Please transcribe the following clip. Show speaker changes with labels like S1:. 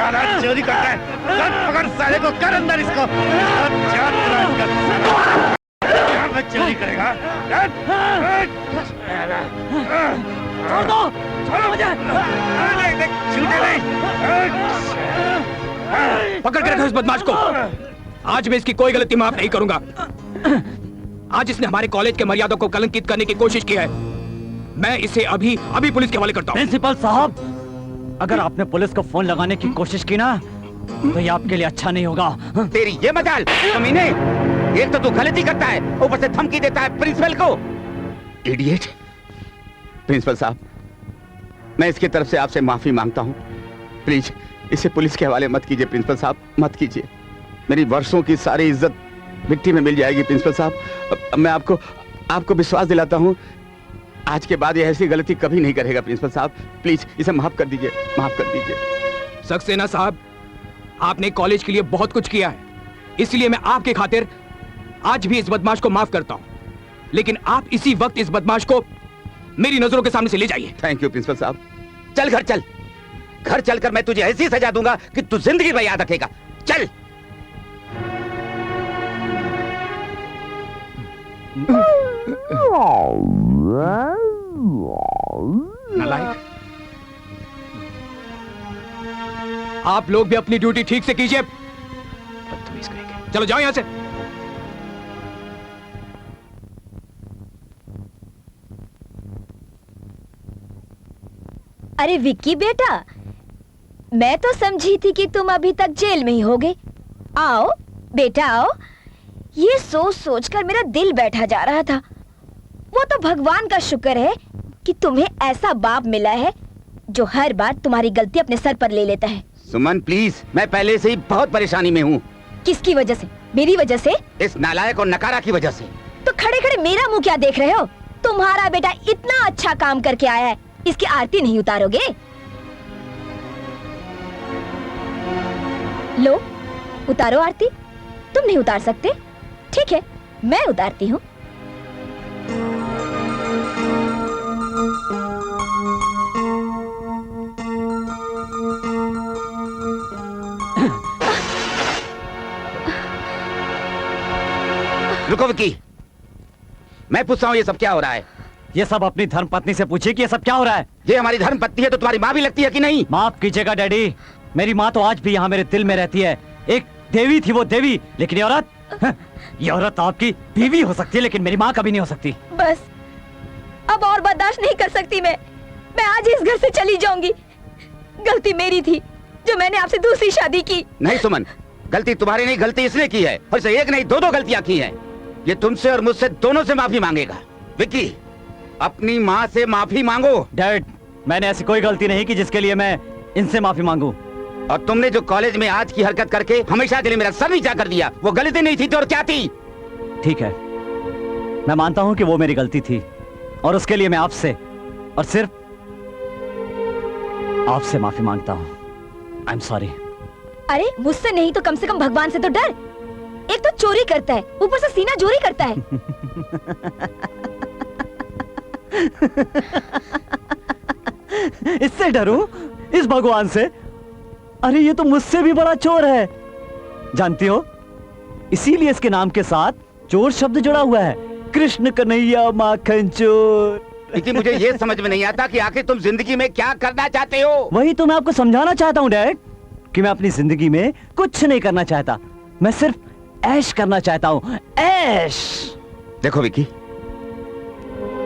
S1: साला चोरी करता है। पकड़ साले को, कर अंदर इसको। चोरी करेगा।
S2: छोड़ दो, छोड़ो मुझे।
S1: छूटे नहीं।
S3: पकड़ के रखो इस बदमाश को। आज मैं इसकी कोई गलती माफ नहीं करूंगा। आज इसने हमारे कॉलेज के मर्यादा को कलंकित करने की कोशिश की है। मैं इसे अभी अभी पुलिस के हवाले करता हूं।
S2: प्रिंसिपल साहब, अगर आपने पुलिस को फोन लगाने की कोशिश की ना तो ये आपके लिए अच्छा नहीं होगा।
S1: तेरी ये मजाल कमीने, एक तो तू गलती करता है, ऊपर से धमकी देता है प्रिंसिपल को। इडियट। प्रिंसिपल साहब, मैं इसकी तरफ से आपसे माफी मांगता हूं। प्लीज इसे पुलिस के हवाले मत कीजिए प्रिंसिपल साहब, मत कीजिए। मेरी वर्षों की सारी इज्जत मिट्टी में मिल जाएगी प्रिंसिपल साहब। मैं आपको विश्वास दिलाता हूं, आज के बाद ये ऐसी गलती कभी नहीं करेगा प्रिंसिपल साहब। प्लीज इसे माफ कर दीजिए, माफ कर दीजिए।
S3: सक्सेना साहब, आपने कॉलेज के लिए बहुत कुछ किया है, इसलिए मैं आपके खातिर आज भी इस बदमाश को माफ करता हूं। लेकिन आप इसी वक्त इस बदमाश को मेरी नजरों के सामने से ले जाइए।
S1: थैंक यू प्रिंसिपल साहब। चल घर चल, घर चलकर मैं तुझे ऐसी सजा दूंगा कि तू जिंदगी भर याद रखेगा। चल।
S3: नालायक, आप लोग भी अपनी ड्यूटी ठीक से कीजिए। बदतमीज कहेंगे। चलो जाओ यहां से।
S4: अरे विक्की बेटा, मैं तो समझी थी कि तुम अभी तक जेल में ही होगे। आओ बेटा आओ। ये सोच सोचकर मेरा दिल बैठा जा रहा था। वो तो भगवान का शुक्र है कि तुम्हें ऐसा बाप मिला है जो हर बार तुम्हारी गलती अपने सर पर ले लेता है।
S1: सुमन प्लीज, मैं पहले से ही बहुत परेशानी में हूँ।
S4: किसकी वजह से? मेरी वजह से?
S1: इस नालायक और नकारा की वजह से।
S4: तो खड़े खड़े मेरा मुंह क्या देख रहे हो? तुम्हारा बेटा इतना अच्छा काम करके आया है, इसकी आरती नहीं उतारोगे? लो उतारो आरती। तुम नहीं उतार सकते? ठीक है, मैं उतारती हूँ।
S1: रुको विक्की, मैं पूछता हूँ ये सब क्या हो रहा है?
S2: ये सब अपनी धर्म पत्नी से पूछिए कि ये सब क्या हो रहा है।
S1: ये हमारी धर्म पत्नी है तो तुम्हारी माँ भी लगती है कि नहीं?
S2: माफ कीजिएगा डैडी, मेरी माँ तो आज भी यहाँ मेरे दिल में रहती है। एक देवी थी वो देवी, लेकिन ये औरत, ये औरत आपकी बीवी हो सकती है लेकिन मेरी माँ कभी नहीं हो सकती।
S4: बस अब और बर्दाश्त नहीं कर सकती मैं आज इस घर से चली जाऊंगी। गलती मेरी थी जो मैंने आपसे दूसरी शादी की।
S1: नहीं सुमन, गलती तुम्हारी नहीं, गलती इसने की है। और इसे एक नहीं दो गलतियां की हैं। ये तुमसे और मुझसे दोनों से माफी मांगेगा। विक्की, अपनी माँ से माफी मांगो।
S2: डैड, मैंने ऐसी कोई गलती नहीं की जिसके लिए मैं इनसे माफी मांगू।
S1: और तुमने जो कॉलेज में आज की हरकत करके हमेशा के लिए मेरा सर नीचा कर दिया, वो गलती नहीं थी तो और क्या थी?
S2: ठीक है, मैं मानता हूँ कि वो मेरी गलती थी और उसके लिए मैं आपसे और सिर्फ आपसे माफी मांगता हूँ। I am sorry.
S4: अरे मुझसे नहीं तो कम से कम भगवान से तो डर। एक तो चोरी करता है, ऊपर से सीना चोरी करता है।
S2: इससे डरूं? इस भगवान से? अरे ये तो मुझसे भी बड़ा चोर है। जानती हो, इसीलिए इसके नाम के साथ चोर शब्द जुड़ा हुआ है। कृष्ण कन्हैया माखन चोर।
S1: लेकिन मुझे ये समझ में नहीं आता कि आखिर तुम जिंदगी में क्या करना चाहते हो?
S2: वही तो मैं आपको समझाना चाहता हूँ डैड, कि मैं अपनी जिंदगी में कुछ नहीं करना चाहता। मैं सिर्फ ऐश करना चाहता हूँ, ऐश।
S1: देखो विक्की,